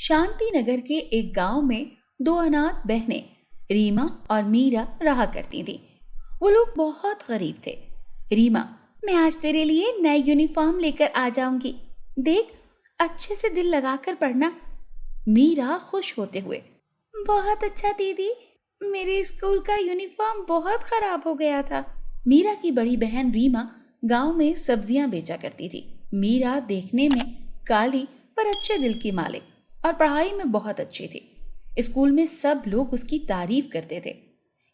शांति नगर के एक गांव में दो अनाथ बहनें रीमा और मीरा रहा करती थीं। वो लोग बहुत गरीब थे। रीमा, मैं आज तेरे लिए नई यूनिफॉर्म लेकर आ जाऊंगी, देख अच्छे से दिल लगाकर पढ़ना। मीरा खुश होते हुए, बहुत अच्छा दीदी, मेरे स्कूल का यूनिफॉर्म बहुत खराब हो गया था। मीरा की बड़ी बहन रीमा गांव में सब्जियां बेचा करती थी। मीरा देखने में काली पर अच्छे दिल की मालिक और पढ़ाई में बहुत अच्छी थी। स्कूल में सब लोग उसकी तारीफ करते थे।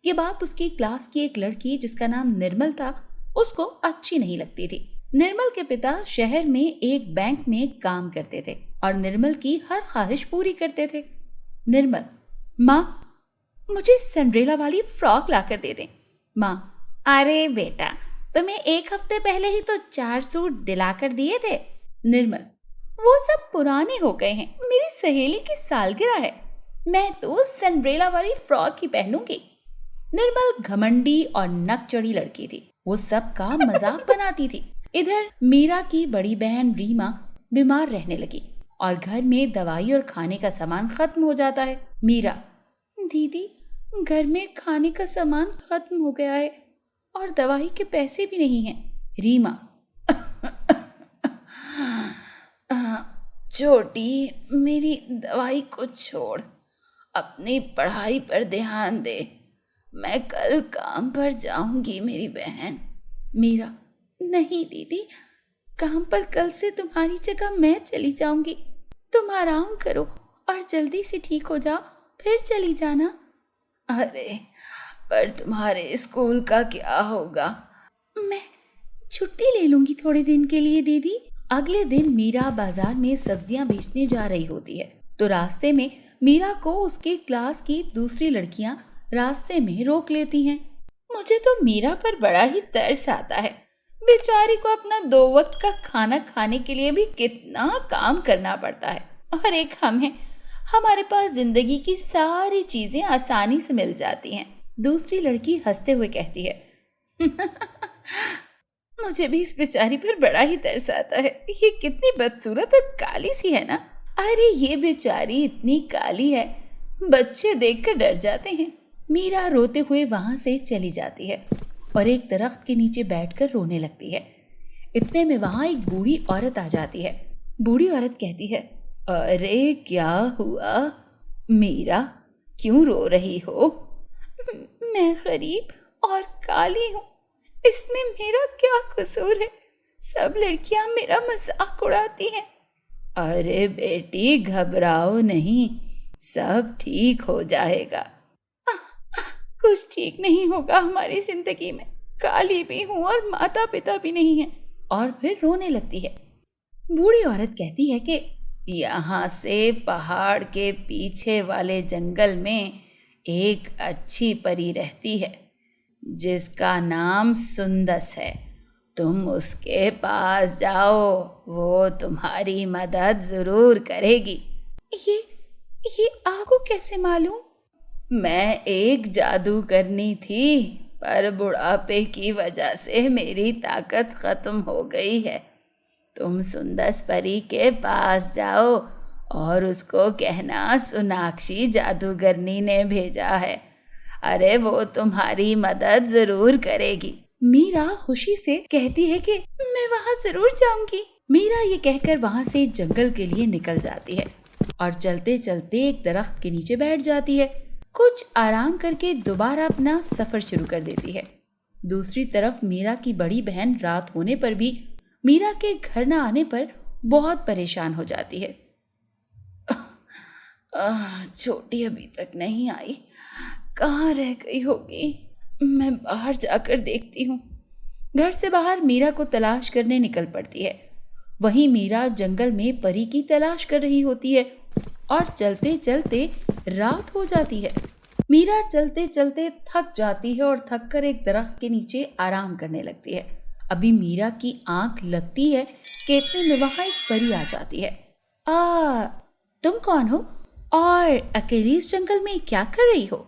ये बात उसकी क्लास की एक लड़की जिसका नाम निर्मल था उसको अच्छी नहीं लगती थी। निर्मल के पिता शहर में एक बैंक में काम करते थे और निर्मल की हर ख्वाहिश पूरी करते थे। निर्मल, माँ मुझे सिंड्रेला वाली फ्रॉक लाकर दे दें। माँ, अरे बेटा, तुम्हें एक हफ्ते पहले ही तो 4 सूट दिलाकर दिए थे। निर्मल, वो सब पुराने हो गए हैं, मेरी सहेली की सालगिरह है, मैं तो सिंड्रेला वाली फ्रॉक ही पहनूंगी। निर्मल घमंडी और नकचढ़ी लड़की थी। वो सबका मजाक बनाती थी। इधर मीरा की बड़ी बहन रीमा बीमार रहने लगी और घर में दवाई और खाने का सामान खत्म हो जाता है। मीरा, दीदी घर में खाने का सामान खत्म हो गया है और दवाई के पैसे भी नहीं हैं। रीमा, छोटी, मेरी दवाई को छोड़, अपनी पढ़ाई पर ध्यान दे, मैं कल काम पर जाऊंगी मेरी बहन। मीरा, नहीं दीदी, काम पर कल से तुम्हारी जगह मैं चली जाऊंगी। तुम आराम करो और जल्दी से ठीक हो जाओ, फिर चली जाना। अरे पर तुम्हारे स्कूल का क्या होगा? मैं छुट्टी ले लूंगी थोड़े दिन के लिए दीदी। अगले दिन मीरा बाजार में सब्जियां बेचने जा रही होती है तो रास्ते में मीरा को उसके क्लास की दूसरी लड़कियां रास्ते में रोक लेती हैं। मुझे तो मीरा पर बड़ा ही तरस आता है। बेचारी को अपना 2 वक्त का खाना खाने के लिए भी कितना काम करना पड़ता है और एक हम हैं, हमारे पास जिंदगी की सारी चीजें आसानी से मिल जाती हैं। दूसरी लड़की हंसते हुए कहती है, मुझे भी इस बेचारी पर बड़ा ही तरस आता है। ये कितनी बदसूरत और काली सी है ना। अरे ये बेचारी इतनी काली है, बच्चे देखकर डर जाते हैं। मीरा रोते हुए वहां से चली जाती है और एक दरख्त के नीचे बैठकर रोने लगती है। इतने में वहां एक बूढ़ी औरत आ जाती है। बूढ़ी औरत कहती है, अरे क्या हुआ मीरा, क्यों रो रही हो? मैं गरीब और काली हूँ, इसमें मेरा क्या कसूर है? सब लड़कियां मेरा मजाक उड़ाती हैं। अरे बेटी घबराओ नहीं, सब ठीक हो जाएगा। कुछ ठीक नहीं होगा हमारी जिंदगी में, काली भी हूँ और माता पिता भी नहीं है। और फिर रोने लगती है। बूढ़ी औरत कहती है कि यहाँ से पहाड़ के पीछे वाले जंगल में एक अच्छी परी रहती है जिसका नाम सुंदस है। तुम उसके पास जाओ, वो तुम्हारी मदद जरूर करेगी। ये आपको कैसे मालूम? मैं एक जादू करनी थी, पर बुढ़ापे की वजह से मेरी ताकत खत्म हो गई है। तुम सुंदस परी के पास जाओ और उसको कहना सोनाक्षी जादूगरनी ने भेजा है। अरे वो तुम्हारी मदद जरूर करेगी। मीरा खुशी से कहती है कि मैं वहां जरूर जाऊंगी। मीरा ये कहकर वहां से जंगल के लिए निकल जाती है और चलते चलते एक दरख्त के नीचे बैठ जाती है। कुछ आराम करके दोबारा अपना सफर शुरू कर देती है। दूसरी तरफ मीरा की बड़ी बहन रात होने पर भी मीरा के घर न आने पर बहुत परेशान हो जाती है। छोटी अभी तक नहीं आई, कहाँ रह गई होगी? मैं बाहर जाकर देखती हूँ। घर से बाहर मीरा को तलाश करने निकल पड़ती है। वहीं मीरा जंगल में परी की तलाश कर रही होती है और चलते चलते रात हो जाती है। मीरा चलते चलते थक जाती है और थक कर एक दरख्त के नीचे आराम करने लगती है। अभी मीरा की आंख लगती है कि इतने में वहां एक परी आ जाती है। तुम कौन हो और अकेली इस जंगल में क्या कर रही हो?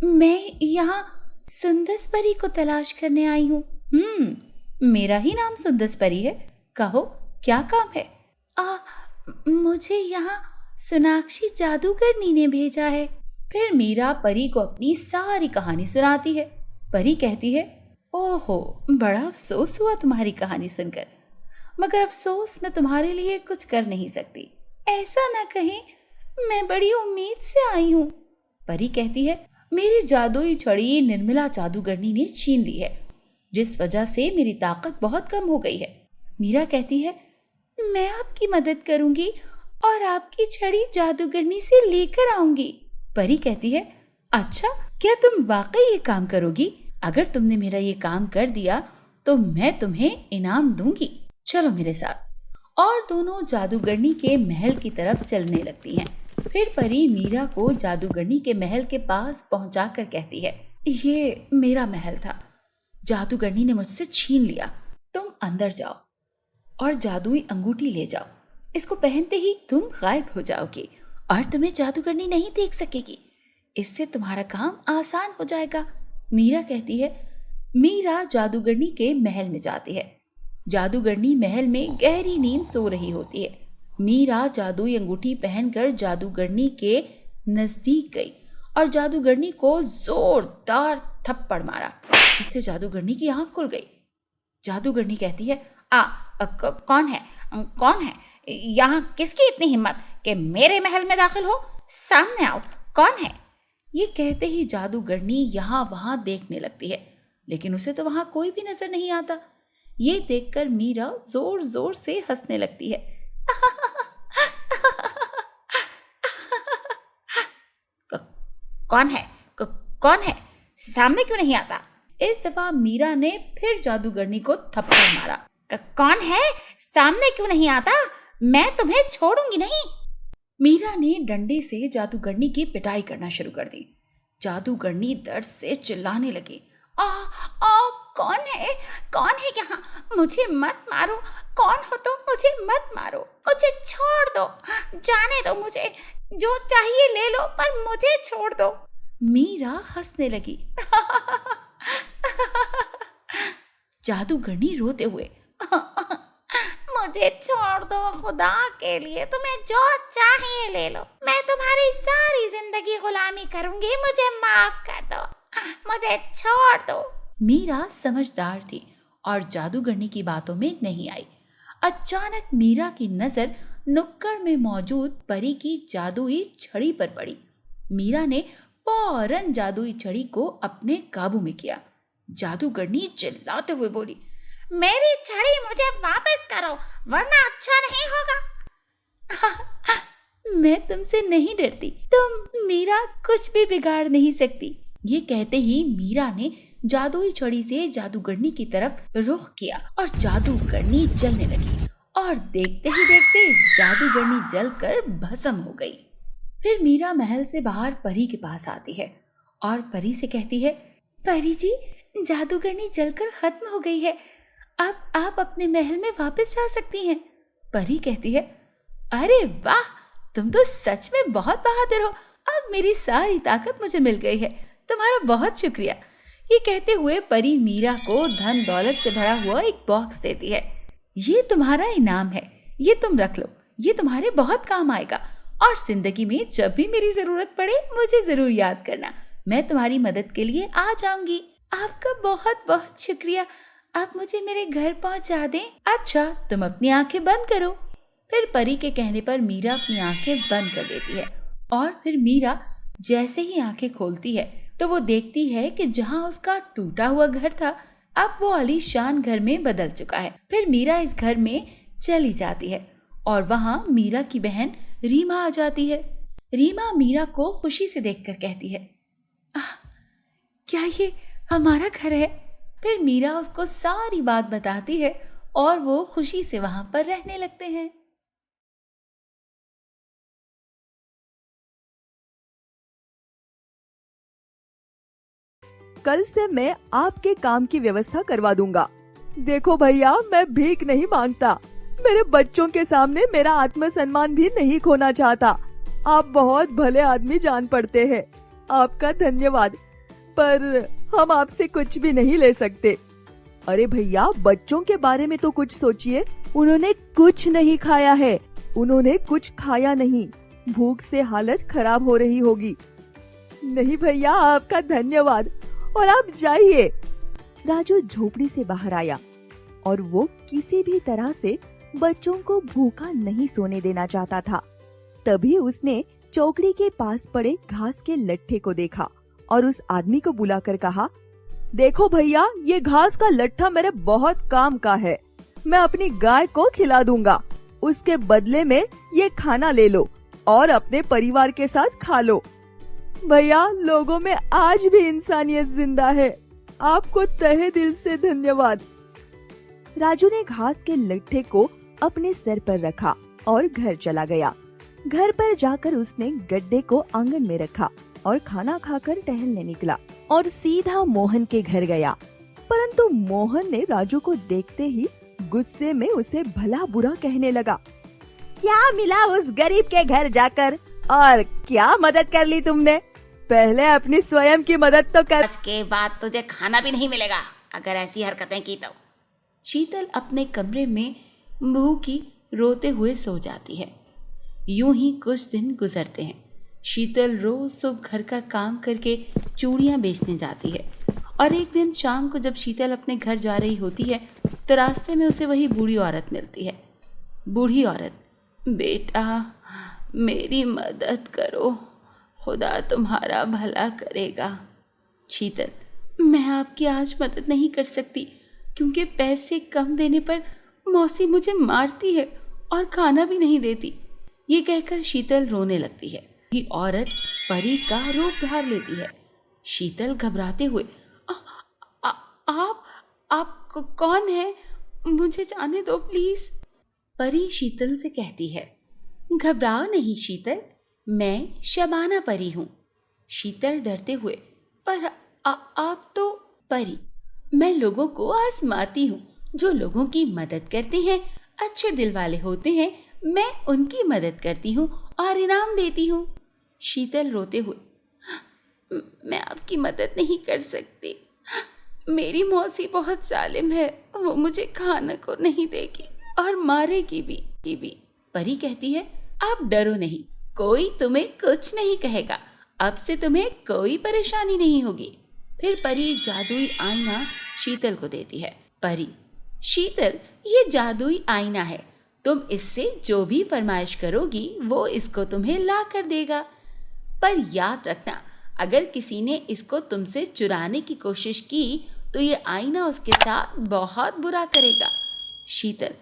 मैं यहाँ सुंदस परी को तलाश करने आई हूँ। मेरा ही नाम सुंदस परी है, कहो क्या काम है? मुझे यहाँ सोनाक्षी जादूगरनी ने भेजा है। फिर मीरा परी को अपनी सारी कहानी सुनाती है। परी कहती है, ओहो, बड़ा अफसोस हुआ तुम्हारी कहानी सुनकर, मगर अफसोस मैं तुम्हारे लिए कुछ कर नहीं सकती। ऐसा ना कहें, मैं बड़ी उम्मीद से आई हूँ। परी कहती है, मेरी जादुई छड़ी निर्मला जादूगरनी ने छीन ली है, जिस वजह से मेरी ताकत बहुत कम हो गई है। मीरा कहती है, मैं आपकी मदद करूंगी और आपकी छड़ी जादूगरनी से लेकर आऊंगी। परी कहती है, अच्छा, क्या तुम वाकई ये काम करोगी? अगर तुमने मेरा ये काम कर दिया तो मैं तुम्हें इनाम दूंगी। चलो मेरे साथ। और दोनों जादूगरनी के महल की तरफ चलने लगती हैं। फिर परी मीरा को जादूगरनी के महल के पास पहुंचाकर कहती है, ये मेरा महल था, जादूगरनी ने मुझसे छीन लिया। तुम अंदर जाओ और जादुई अंगूठी ले जाओ। इसको पहनते ही तुम गायब हो जाओगे और तुम्हें जादूगरनी नहीं देख सकेगी। इससे तुम्हारा काम आसान हो जाएगा। मीरा कहती है। मीरा जादूगरनी के महल में जाती है। जादूगरनी महल में गहरी नींद सो रही होती है। मीरा जादुई अंगूठी पहनकर जादूगरनी के नजदीक गई और जादूगरनी को जोरदार थप्पड़ मारा, जिससे जादूगरनी की आंख खुल गई। जादूगरनी कहती है, कौन है यहाँ? किसकी इतनी हिम्मत कि मेरे महल में दाखिल हो? सामने आओ, कौन है? ये कहते ही जादूगरनी यहाँ वहां देखने लगती है, लेकिन उसे तो वहां कोई भी नजर नहीं आता। ये देखकर मीरा जोर जोर से हंसने लगती है। कौन है? सामने क्यों नहीं आता? इस दफा मीरा ने फिर जादूगरनी को थप्पड़ मारा। कौन है? सामने क्यों नहीं आता? मैं तुम्हें छोड़ूंगी नहीं। मीरा ने डंडे से जादूगरनी की पिटाई करना शुरू कर दी। जादूगरनी दर्द से चिल्लाने लगी। कौन है यहाँ? मुझे मत मारो। कौन हो तुम? मुझे मत मारो, मुझे छोड़ दो, जाने दो मुझे, जो चाहिए ले लो, पर मुझे छोड़ दो। मीरा हंसने लगी। जादूगरनी रोते हुए, मुझे छोड़ दो, खुदा के लिए तुम्हें जो चाहिए ले लो, मैं तुम्हारी सारी जिंदगी गुलामी करूंगी, मुझे माफ कर दो, मुझे छोड़ दो। मीरा समझदार थी और जादूगरनी की बातों में नहीं आई। अचानक मीरा की नजर नुक्कड़ में मौजूद परी की जादुई छड़ी पर पड़ी। मीरा ने फौरन जादुई छड़ी को अपने काबू में किया। जादूगरनी चिल्लाते हुए बोली, मेरी छड़ी मुझे वापस करो, वरना अच्छा नहीं होगा। मैं तुमसे नहीं डरती, तुम मीरा कुछ भी बिगाड़ नहीं सकती। ये कहते ही मीरा ने जादुई छड़ी से जादूगरनी की तरफ रुख किया और जादूगरनी जलने लगी और देखते ही देखते जादूगरनी जलकर भस्म हो गई। फिर मीरा महल से बाहर परी के पास आती है और परी से कहती है, परी जी, जादूगरनी जलकर खत्म हो गई है, अब आप अपने महल में वापस जा सकती हैं। परी कहती है, अरे वाह, तुम तो सच में बहुत बहादुर हो, अब मेरी सारी ताकत मुझे मिल गई है, तुम्हारा बहुत शुक्रिया। ये कहते हुए परी मीरा को धन दौलत से भरा हुआ एक बॉक्स देती है। ये तुम्हारा इनाम है, ये तुम रख लो, ये तुम्हारे बहुत काम आएगा और जिंदगी में जब भी मेरी जरूरत पड़े मुझे जरूर याद करना, मैं तुम्हारी मदद के लिए आ जाऊंगी। आपका बहुत बहुत शुक्रिया, आप मुझे मेरे घर पहुंचा दें। अच्छा, तुम अपनी आंखें बंद करो। फिर परी के कहने पर मीरा अपनी आंखें बंद कर देती है और फिर मीरा जैसे ही आंखें खोलती है तो वो देखती है कि जहाँ उसका टूटा हुआ घर था, अब वो आलीशान घर में बदल चुका है। फिर मीरा इस घर में चली जाती है और वहाँ मीरा की बहन रीमा आ जाती है। रीमा मीरा को खुशी से देखकर कहती है, क्या ये हमारा घर है? फिर मीरा उसको सारी बात बताती है और वो खुशी से वहां पर रहने लगते हैं। कल से मैं आपके काम की व्यवस्था करवा दूंगा। देखो भैया, मैं भीख नहीं मांगता, मेरे बच्चों के सामने मेरा आत्मसम्मान भी नहीं खोना चाहता। आप बहुत भले आदमी जान पड़ते हैं, आपका धन्यवाद, पर हम आपसे कुछ भी नहीं ले सकते। अरे भैया, बच्चों के बारे में तो कुछ सोचिए, उन्होंने कुछ नहीं खाया है, उन्होंने कुछ खाया नहीं, भूख से हालत खराब हो रही होगी। नहीं भैया, आपका धन्यवाद और आप जाइए। राजू झोपड़ी से बाहर आया और वो किसी भी तरह से बच्चों को भूखा नहीं सोने देना चाहता था। तभी उसने चौकड़ी के पास पड़े घास के लट्ठे को देखा और उस आदमी को बुलाकर कहा, देखो भैया, ये घास का लट्ठा मेरे बहुत काम का है। मैं अपनी गाय को खिला दूंगा। उसके बदले में ये खाना ले लो और अपने परिवार के साथ खा लो। भैया, लोगों में आज भी इंसानियत जिंदा है। आपको तहे दिल से धन्यवाद। राजू ने घास के लट्ठे को अपने सर पर रखा और घर चला गया। घर पर जाकर उसने गड्ढे को आंगन में रखा और खाना खाकर टहलने निकला और सीधा मोहन के घर गया। परंतु मोहन ने राजू को देखते ही गुस्से में उसे भला बुरा कहने लगा। क्या मिला उस गरीब के घर जाकर और क्या मदद कर ली तुमने? पहले अपनी स्वयं की मदद तो कर। आज के बाद तुझे खाना भी नहीं मिलेगा अगर ऐसी हरकतें की तो। शीतल अपने कमरे में भूखी रोते हुए सो जाती है। यूं ही कुछ दिन गुजरते हैं। शीतल रोज सुबह घर का काम करके चूड़ियां बेचने जाती है और एक दिन शाम को जब शीतल अपने घर जा रही होती है तो रास्ते में उसे वही बूढ़ी औरत मिलती है। बूढ़ी औरत, बेटा मेरी मदद करो, खुदा तुम्हारा भला करेगा। शीतल, मैं आपकी आज मदद नहीं कर सकती क्योंकि पैसे कम देने पर मौसी मुझे मारती है और खाना भी नहीं देती। ये कहकर शीतल रोने लगती है। ये औरत परी का रूप धार लेती है। शीतल घबराते हुए, आप कौन है? मुझे जाने दो प्लीज। परी शीतल से कहती है, घबराओ नहीं शीतल, मैं शबाना परी हूँ। शीतल डरते हुए, पर आप तो? परी, मैं लोगों को आजमाती हूँ। जो लोगों की मदद करते हैं, अच्छे दिल वाले होते हैं, मैं उनकी मदद करती हूँ और इनाम देती हूँ। शीतल रोते हुए, मैं आपकी मदद नहीं कर सकती। मेरी मौसी बहुत जालिम है, वो मुझे खाने को नहीं देगी और मारेगी भी। परी कहती है, आप डरो नहीं, कोई तुम्हें कुछ नहीं कहेगा। अब से तुम्हें कोई परेशानी नहीं होगी। फिर परी जादुई आईना शीतल को देती है। परी, शीतल, ये जादुई आईना है, तुम इससे जो भी फरमाइश करोगी वो इसको तुम्हें ला कर देगा। पर याद रखना, अगर किसी ने इसको तुमसे चुराने की कोशिश की तो ये आईना उसके साथ बहुत बुरा करेगा। शीतल,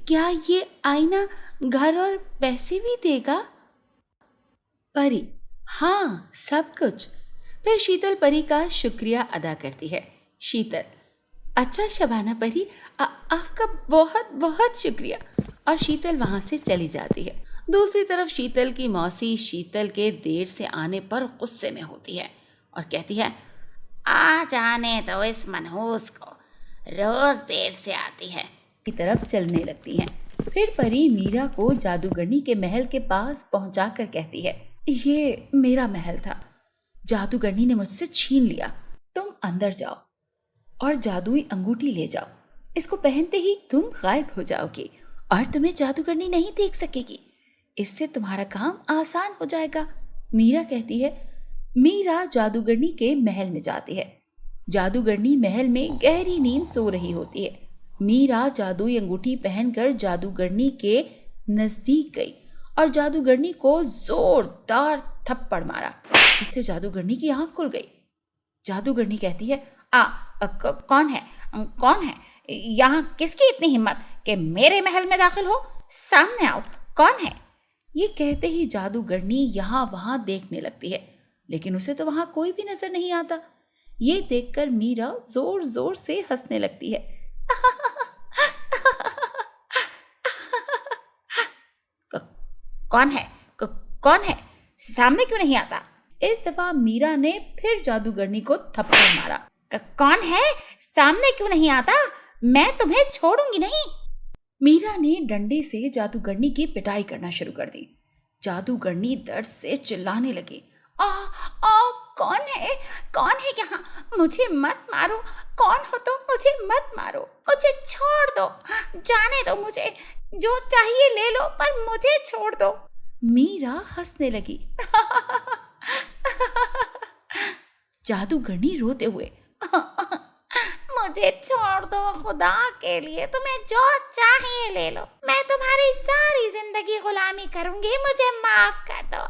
क्या ये आईना घर और पैसे भी देगा? परी, हाँ, सब कुछ। फिर शीतल परी का शुक्रिया अदा करती है। शीतल, अच्छा शबाना परी, आपका बहुत बहुत शुक्रिया। और शीतल वहां से चली जाती है। दूसरी तरफ शीतल की मौसी शीतल के देर से आने पर गुस्से में होती है और कहती है, आ जाने दो इस मनहूस को, रोज देर से आती है। की तरफ चलने लगती हैं। फिर परी मीरा को जादूगरनी के महल के पास पहुंचाकर कहती है, ये मेरा महल था, जादूगरनी ने मुझसे छीन लिया। तुम अंदर जाओ और जादुई अंगूठी ले जाओ। इसको पहनते ही तुम गायब हो जाओगे और तुम्हें जादूगरनी नहीं देख सकेगी। इससे तुम्हारा काम आसान हो जाएगा। मीरा कहती है। मीरा जादूगरनी के महल में जाती है। जादूगरनी महल में गहरी नींद सो रही होती है। मीरा जादुई अंगूठी पहनकर जादूगरनी के नजदीक गई और जादूगरनी को जोरदार थप्पड़ मारा, जिससे जादूगरनी की आंख खुल गई। जादूगरनी कहती है, कौन है? यहाँ किसकी इतनी हिम्मत कि मेरे महल में दाखिल हो? सामने आओ, कौन है? ये कहते ही जादूगरनी यहाँ वहां देखने लगती है, लेकिन उसे तो वहां कोई भी नजर नहीं आता। ये देखकर मीरा जोर जोर से हंसने लगती है। कौन है? सामने क्यों नहीं आता? इस दफा मीरा ने फिर जादूगरनी को थप्पड़ मारा। कौन है? सामने क्यों नहीं आता? मैं तुम्हें छोड़ूंगी नहीं। मीरा ने डंडे से जादूगरनी की पिटाई करना शुरू कर दी। जादूगरनी दर्द से चिल्लाने लगी। कौन है यहाँ? मुझे मत मारो। कौन हो तुम? मुझे मत मारो, मुझे छोड़ दो, जाने दो, मुझे जो चाहिए ले लो, पर मुझे छोड़ दो। मीरा हंसने लगी। जादूगरनी रोते हुए, मुझे छोड़ दो, खुदा के लिए तुम्हें जो चाहिए ले लो, मैं तुम्हारी सारी जिंदगी गुलामी करूंगी, मुझे माफ कर दो।